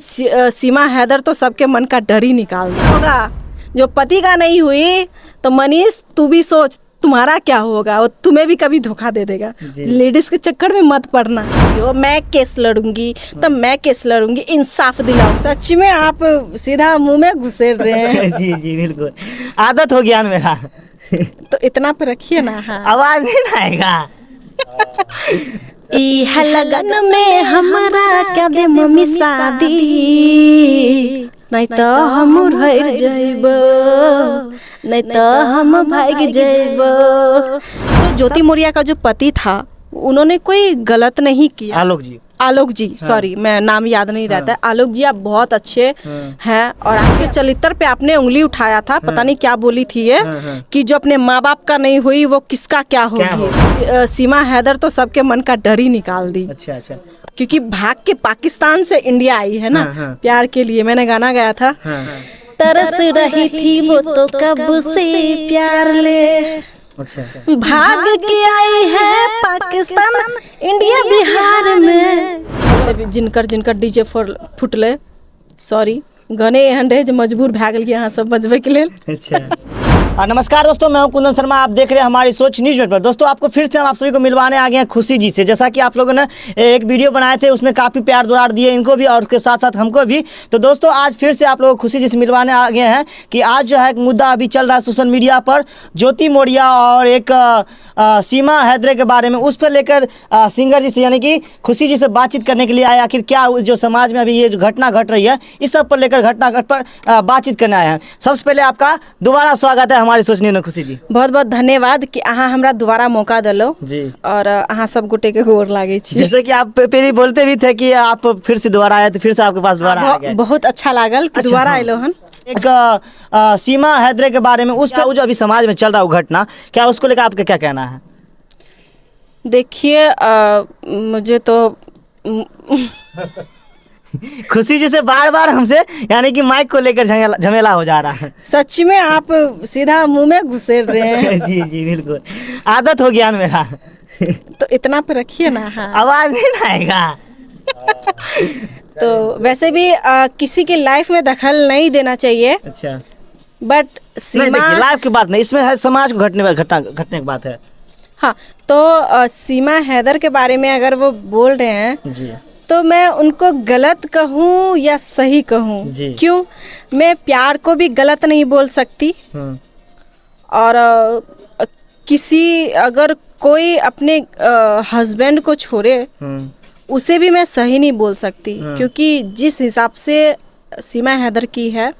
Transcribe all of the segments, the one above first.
सीमा हैदर तो सबके मन का डर ही निकाल होगा। जो पति का नहीं हुई तो मनीष तू भी सोच तुम्हारा क्या होगा, वो तुम्हें भी कभी धोखा दे देगा। लेडीज के चक्कर में मत पड़ना। जो मैं केस लड़ूंगी तो मैं केस लड़ूंगी, इंसाफ दिलाओ। सच में आप सीधा मुंह में घुसेड़ रहे हैं। जी जी बिल्कुल, आदत हो गया मेरा। तो इतना पे रखिए ना। हाँ, आवाज नहीं आएगा। ई है लगन में हमारा क्या दे मम्मी शादी, नहीं तो हम रह जाइब, नहीं तो हम भाग जाइब। तो ज्योति मौर्य का जो पति था उन्होंने कोई गलत नहीं किया। आलोक जी सॉरी, मैं नाम याद नहीं रहता है। आलोक जी आप बहुत अच्छे हैं और आपके चरित्र पे आपने उंगली उठाया था। पता नहीं क्या बोली थी ये कि जो अपने माँ बाप का नहीं हुई वो किसका क्या होगी। सीमा हैदर तो सबके मन का डर ही निकाल दी। अच्छा अच्छा, क्योंकि भाग के पाकिस्तान से इंडिया आई है ना। प्यार के लिए मैंने गाना गाया था। तरस रही थी वो तो कब से प्यार ले, अच्छा भाग के आई है पाकिस्तान इंडिया बिहार में। जिनकर डीजे फुटले, सॉरी गाने एहन रहे जो मजबूर भै गेल यहाँ सब बजबे के लिए। अच्छा। नमस्कार दोस्तों, मैं हूं कुंदन शर्मा, आप देख रहे हैं हमारी सोच न्यूज पर। दोस्तों आपको फिर से हम आप सभी को मिलवाने आ गए हैं खुशी जी से। जैसा कि आप लोगों ने एक वीडियो बनाए थे उसमें काफ़ी प्यार दुलार दिए इनको भी और उसके साथ साथ हमको भी। तो दोस्तों आज फिर से आप लोगों को खुशी जी से मिलवाने आ गए हैं कि आज जो है एक मुद्दा अभी चल रहा है सोशल मीडिया पर, ज्योति मौर्य और एक सीमा हैदर के बारे में। उस पर लेकर सिंगर जी से यानी कि खुशी जी से बातचीत करने के लिए आए। आखिर क्या जो समाज में अभी ये जो घटना घट रही है इस सब पर लेकर घटना पर बातचीत करने आए हैं। सबसे पहले आपका दोबारा स्वागत है हमारी सोचनी में खुशी जी। बहुत बहुत धन्यवाद कि अहाँ हमरा दोबारा मौका दिलो जी, और अहाँ सब गोटे के गोर लागे छी। जैसे कि आप पहले बोलते भी थे कि आप फिर से दोबारा आए तो फिर से आपके पास दोबारा आ गए। बहुत अच्छा लागल कि दोबारा आइलो हन। एक सीमा हैदर के बारे में, उस पर जो अभी समाज में चल रहा है घटना, क्या उसको लेकर आपका क्या कहना है? देखिए मुझे तो खुशी जी से बार बार हमसे यानी कि माइक को लेकर झमेला हो जा रहा है। सच में आप सीधा मुंह में घुसेड़ रहे हैं। जी जी बिल्कुल, आदत हो गया मेरा। तो इतना पे रखिए ना। हाँ, आवाज नहीं आएगा। तो वैसे भी किसी की लाइफ में दखल नहीं देना चाहिए। अच्छा, बट सीमा लाइफ की बात नहीं, इसमें है समाज को घटने की बात है। हाँ, तो सीमा हैदर के बारे में अगर वो बोल रहे हैं जी, तो मैं उनको गलत कहूँ या सही कहूँ? क्यों, मैं प्यार को भी गलत नहीं बोल सकती और किसी अगर कोई अपने हस्बैंड को छोड़े उसे भी मैं सही नहीं बोल सकती। क्योंकि जिस हिसाब से सीमा हैदर की है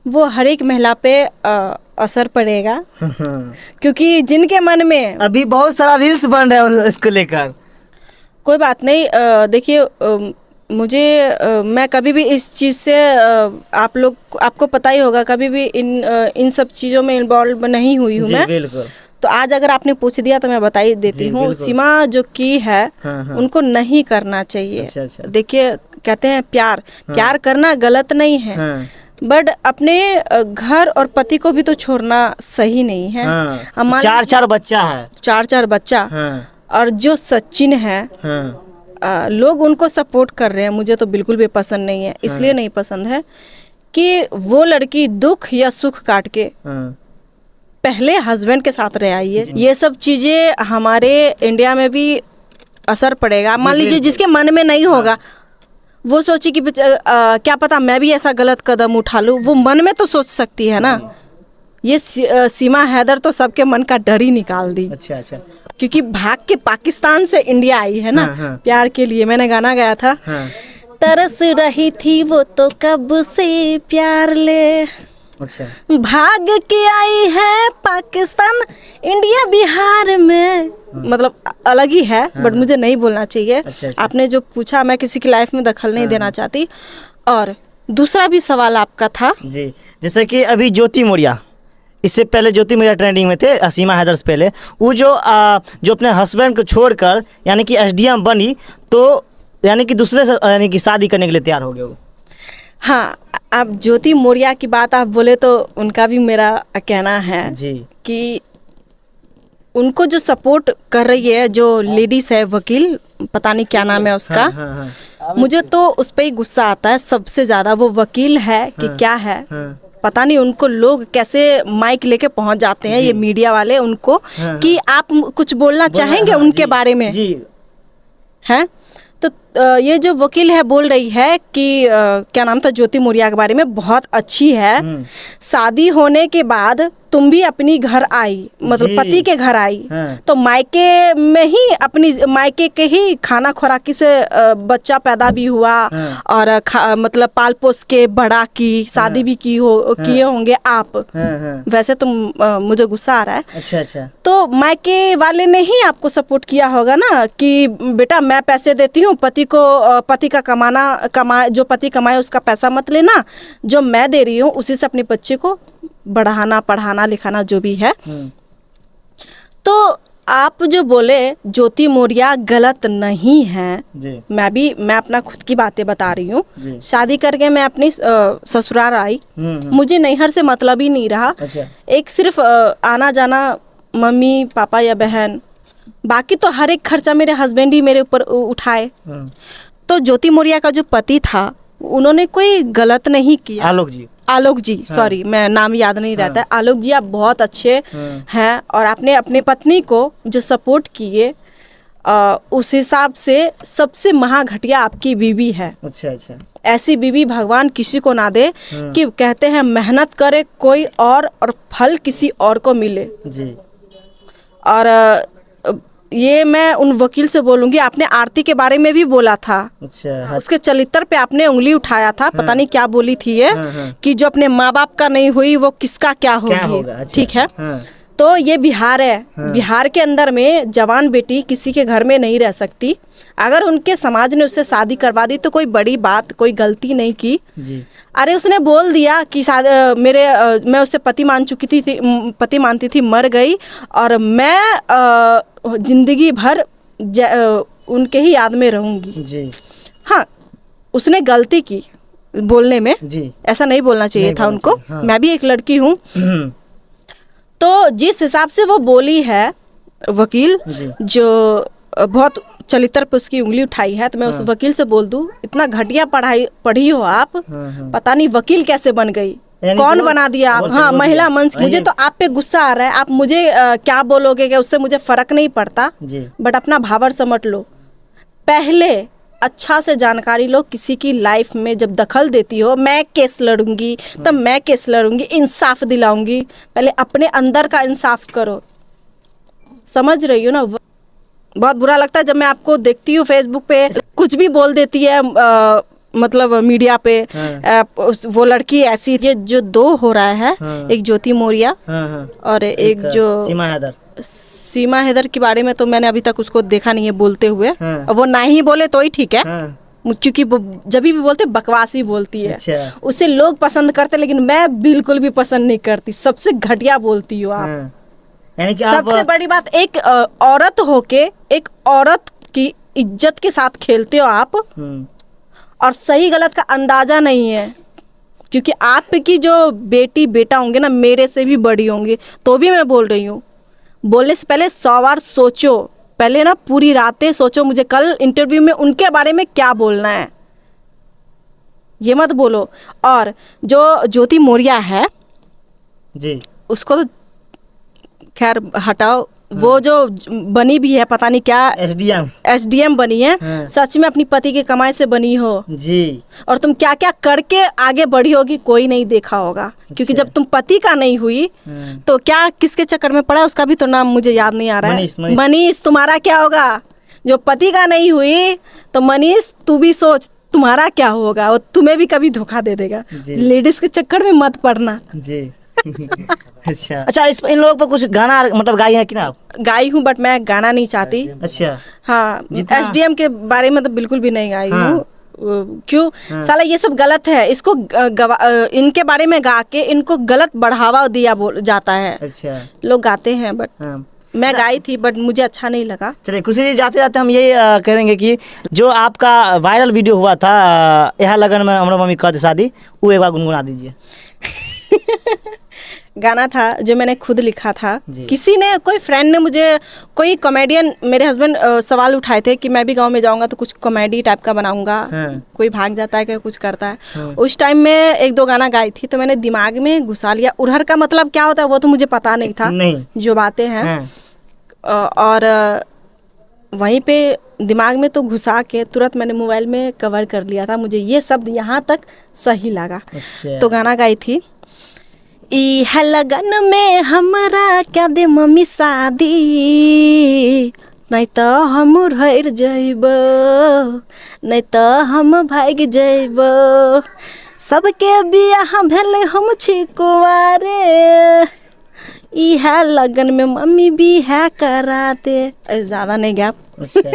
वो हर एक महिला पे असर पड़ेगा। क्योंकि जिनके मन में अभी बहुत सारा रील्स बन रहा है इसको लेकर। कोई बात नहीं, देखिए मुझे मैं कभी भी इस चीज़ से आपको पता ही होगा, कभी भी इन सब चीज़ों में इन्वॉल्व नहीं हुई हूँ मैं। बिल्कुल। तो आज अगर आपने पूछ दिया तो मैं बता ही देती हूँ। सीमा जो की है उनको नहीं करना चाहिए। अच्छा। देखिए कहते हैं प्यार करना गलत नहीं है, बट अपने घर और पति को भी तो छोड़ना सही नहीं है। चार बच्चा है, चार बच्चा। और जो सचिन है लोग उनको सपोर्ट कर रहे हैं, मुझे तो बिल्कुल भी पसंद नहीं है। इसलिए नहीं पसंद है कि वो लड़की दुख या सुख काट के पहले हस्बैंड के साथ रह आई है। ये सब चीज़ें हमारे इंडिया में भी असर पड़ेगा। मान लीजिए जिसके मन में नहीं होगा वो सोचे कि क्या पता मैं भी ऐसा गलत कदम उठा लूँ, वो मन में तो सोच सकती है ना। ये सीमा हैदर तो सबके मन का डर ही निकाल दी। अच्छा, क्योंकि भाग के पाकिस्तान से इंडिया आई है ना। प्यार के लिए मैंने गाना गाया था। तरस रही थी वो तो कब से प्यार ले, अच्छा, भाग के आई है पाकिस्तान इंडिया बिहार में। मतलब अलग ही है, बट मुझे नहीं बोलना चाहिए। अच्छा। आपने जो पूछा, मैं किसी की लाइफ में दखल नहीं देना चाहती। और दूसरा भी सवाल आपका था जी, जैसे कि अभी ज्योति मौर्य, इससे पहले ज्योति मौर्य ट्रेंडिंग में थे सीमा हैदर से पहले। वो जो अपने हस्बैंड को छोड़कर यानी कि एसडीएम बनी, तो यानी कि दूसरे से यानी कि शादी करने के लिए तैयार हो गए वो। हाँ, अब ज्योति मौर्य की बात आप बोले तो उनका भी मेरा कहना है जी कि उनको जो सपोर्ट कर रही है, जो लेडीज है, वकील, पता नहीं क्या नाम है उसका, मुझे तो उस पे ही गुस्सा आता है सबसे ज्यादा। वो वकील है कि क्या है, पता नहीं उनको लोग कैसे माइक लेके पहुंच जाते हैं, ये मीडिया वाले उनको, कि आप कुछ बोलना चाहेंगे उनके बारे में जी हैं। तो ये जो वकील है बोल रही है कि क्या नाम था, ज्योति मौर्य के बारे में, बहुत अच्छी है। शादी होने के बाद तुम भी अपनी घर आई, मतलब पति के घर आई, तो मायके में ही अपनी मायके के ही खाना खुराकी से बच्चा पैदा भी हुआ, और मतलब पाल पोस के बड़ा की, शादी भी किए होंगे आप। वैसे तो मुझे गुस्सा आ रहा है। अच्छा अच्छा। तो मायके वाले ने ही आपको सपोर्ट किया होगा ना कि बेटा मैं पैसे देती हूँ, पति का जो पति कमाए उसका पैसा मत लेना, जो मैं दे रही हूँ उसी से अपने बच्चे को बढ़ाना, पढ़ाना, लिखाना जो भी है। तो आप जो बोले ज्योति मौर्य गलत नहीं है, मैं अपना खुद की बातें बता रही हूँ। शादी करके मैं अपनी ससुराल आई, मुझे नैहर से मतलब ही नहीं रहा। एक सिर्फ आना जाना मम्मी पापा या बहन, बाकी तो हर एक खर्चा मेरे हस्बैंड ही मेरे ऊपर उठाए। तो ज्योति मौर्य का जो पति था उन्होंने कोई गलत नहीं किया। आलोक जी सॉरी, मैं नाम याद नहीं रहता है। आलोक जी आप बहुत अच्छे हैं, और आपने अपने पत्नी को जो सपोर्ट किए उस हिसाब से सबसे महाघटिया आपकी बीवी है। अच्छा अच्छा। ऐसी बीवी भगवान किसी को ना दे कि कहते हैं मेहनत करे कोई और फल किसी और को मिले जी। और ये मैं उन वकील से बोलूंगी। आपने आरती के बारे में भी बोला था। अच्छा। उसके चरित्र पे आपने उंगली उठाया था। पता नहीं क्या बोली थी ये, कि जो अपने माँ बाप का नहीं हुई वो किसका क्या होगी। अच्छा। ठीक है। तो ये बिहार है। बिहार के अंदर में जवान बेटी किसी के घर में नहीं रह सकती। अगर उनके समाज ने उससे शादी करवा दी तो कोई बड़ी बात, कोई गलती नहीं की जी। अरे उसने बोल दिया कि मैं उससे पति मानती थी, मर गई, और मैं जिंदगी भर उनके ही याद में रहूंगी जी। हाँ, उसने गलती की बोलने में जी। ऐसा नहीं बोलना चाहिए था उनको। हाँ। मैं भी एक लड़की हूँ। तो जिस हिसाब से वो बोली है वकील, जो बहुत चरित्र पे उसकी उंगली उठाई है, तो मैं उस वकील से बोल दूं, इतना घटिया पढ़ी हो आप, पता नहीं वकील कैसे बन गई, कौन बना दिया आप। हाँ, महिला मंच। मुझे तो आप पे गुस्सा आ रहा है। आप मुझे क्या बोलोगे क्या, उससे मुझे फर्क नहीं पड़ता, बट अपना भावर समझ लो। पहले अच्छा से जानकारी लो। किसी की लाइफ में जब दखल देती हो, मैं केस लड़ूंगी तब मैं केस लड़ूंगी, इंसाफ दिलाऊंगी। पहले अपने अंदर का इंसाफ करो। समझ रही हो ना। बहुत बुरा लगता है जब मैं आपको देखती हूँ फेसबुक पे कुछ भी बोल देती है, मतलब मीडिया पे। वो लड़की ऐसी, ये जो दो हो रहा है, एक ज्योति मौर्य और एक जो सीमा हैदर के बारे में तो मैंने अभी तक उसको देखा नहीं है बोलते हुए। वो ना ही बोले तो ही ठीक है, क्योंकि जब भी बोलते बकवास ही बोलती है। अच्छा। उसे लोग पसंद करते, लेकिन मैं बिल्कुल भी पसंद नहीं करती। सबसे घटिया बोलती हो आप। यानी कि सबसे बड़ी बात, एक औरत होके एक औरत की इज्जत के साथ खेलते हो आप, और सही गलत का अंदाजा नहीं है। क्योंकि आपकी जो बेटी बेटा होंगे ना, मेरे से भी बड़ी होंगी, तो भी मैं बोल रही हूँ, बोलने से पहले 100 बार सोचो। पहले ना पूरी रातें सोचो मुझे कल इंटरव्यू में उनके बारे में क्या बोलना है, ये मत बोलो। और जो ज्योति मौर्य है जी, उसको तो खैर हटाओ। वो जो बनी भी है, पता नहीं क्या एसडीएम बनी है। सच में अपनी पति के कमाई से बनी हो जी। और तुम क्या क्या करके आगे बढ़ी होगी कोई नहीं देखा होगा। क्योंकि जब तुम पति का नहीं हुई तो क्या किसके चक्कर में पड़ा, उसका भी तो नाम मुझे याद नहीं आ रहा है। मनीष। तुम्हारा क्या होगा जो पति का नहीं हुई? तो मनीष तू भी सोच तुम्हारा क्या होगा। वो तुम्हें भी कभी धोखा दे देगा। लेडीज के चक्कर में मत पड़ना जी। अच्छा, इन लोगों पर कुछ गाना मतलब गाई है कि ना? गाई हूँ, बट मैं गाना नहीं चाहती। अच्छा। हाँ, एसडीएम के बारे में तो बिल्कुल भी नहीं गाई हूँ। क्यों? साला ये सब गलत है। इसको इनके बारे में गा के इनको गलत बढ़ावा दिया जाता है। अच्छा। लोग गाते हैं, बट मैं गाई थी, बट मुझे अच्छा नहीं लगा। चलिए खुशी जी, जाते जाते हम ये करेंगे कि जो आपका वायरल वीडियो हुआ था, यहाँ लगन में हमारा मम्मी कहते शादी, वो एक बार गुनगुना दीजिए। गाना था जो मैंने खुद लिखा था। जी। किसी ने, कोई फ्रेंड ने मुझे, कोई कॉमेडियन, मेरे हस्बैंड सवाल उठाए थे कि मैं भी गांव में जाऊंगा तो कुछ कॉमेडी टाइप का बनाऊंगा। हाँ। कोई भाग जाता है कि कुछ करता है। हाँ। उस टाइम में 1-2 गाना गाई थी तो मैंने दिमाग में घुसा लिया। उरहर का मतलब क्या होता है वो तो मुझे पता नहीं था। नहीं। जो बातें हैं हाँ। और वहीं पे दिमाग में तो घुसा के तुरंत मैंने मोबाइल में कवर कर लिया था। मुझे ये शब्द यहाँ तक सही लगा। अच्छा। तो गाना गाई थी, ई है लगन में हमरा क्या दे मम्मी शादी, नहीं तो हम रह जाइब, नहीं तो हम भाग जाइब, सबके बियाह भेले हम छी कुंवारे, ई है लगन में मम्मी भी है करा दे। ज़्यादा नहीं गया। अच्छा।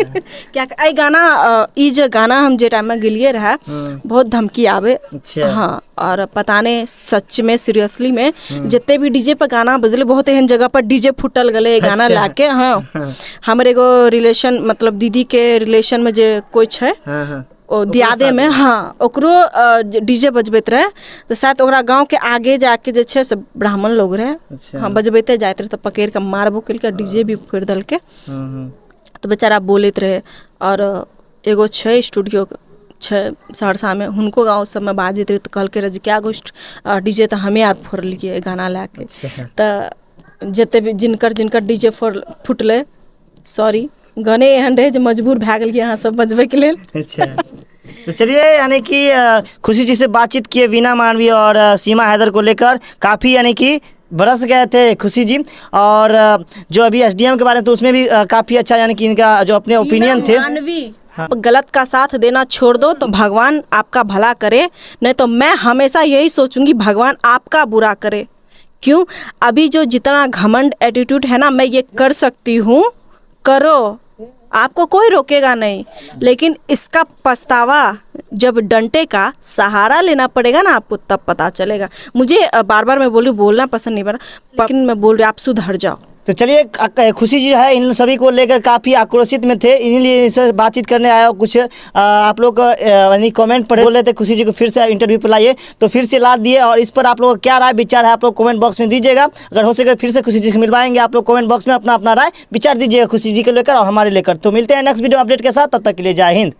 क्या आई गाना, ई जो गाना हम जे टाइम में गिलिए रहा, बहुत धमकी आवे। अच्छा। हाँ, और पता नहीं सच में सीरियसली में जितने भी डीजे पर गाना बजले, बहुत एहन जगह पर डीजे फुटल गले गाना अच्छा। लाके। हाँ, हमारे एगो रिलेशन, मतलब दीदी के रिलेशन में जे कोई है, हाँ हाँ। ओ दियादे में, हाँ, ओकरो डीजे बजबैत रहे तो शायद ओकरा गांव के आगे जाके जे छै से ब्राह्मण लोग रहे। अच्छा। हाँ, बजबैते जाते रहे तो पकड़ के मारबो केलके, डीजे भी फोड़ देलके। हाँ। तो बेचारा बोलत रहे। और एगो छै स्टूडियो छै सहरसा में, हुनको गाँव सब में बाजैत रहे तो कहलकै रहे जे क्या गो डीजे तो हमें यार फोड़लिए गाना लाके। अच्छा। तो जते भी जिनकर डीजे फुटले, सॉरी, गाने एहन रहे जो मजबूर भए गेलिए अहाँ सब बजबै के लेल। अच्छा। तो चलिए, यानी कि खुशी जी से बातचीत किए वीना मानवी और सीमा हैदर को लेकर, काफ़ी यानी कि बरस गए थे खुशी जी। और जो अभी एसडीएम के बारे में, तो उसमें भी काफ़ी अच्छा, यानी कि इनका जो अपने ओपिनियन थे। मानवी, गलत का साथ देना छोड़ दो तो भगवान आपका भला करे, नहीं तो मैं हमेशा यही सोचूंगी भगवान आपका बुरा करे। क्यों? अभी जो जितना घमंड एटीट्यूड है ना, मैं ये कर सकती हूँ, करो, आपको कोई रोकेगा नहीं, लेकिन इसका पछतावा जब डंडे का सहारा लेना पड़ेगा ना आपको, तब पता चलेगा। मुझे बार बार मैं बोलना पसंद नहीं पड़ा, लेकिन मैं बोल रही आप सुधर जाओ। तो चलिए, खुशी जी है इन सभी को लेकर काफ़ी आक्रोशित में थे, इन्हीं से बातचीत करने आया। कुछ आप लोग यानी कमेंट पढ़े बोल रहे थे खुशी जी को फिर से इंटरव्यू पर लाइए, तो फिर से ला दिए। और इस पर आप लोगों का क्या राय विचार है, आप लोग कमेंट बॉक्स में दीजिएगा। अगर हो सके फिर से खुशी जी से मिलवाएंगे, आप लोग कमेंट बॉक्स में अपना अपना राय विचार दीजिएगा खुशी जी को लेकर और हमारे लेकर। तो मिलते हैं नेक्स्ट वीडियो अपडेट के साथ, तब तक के लिए जय हिंद।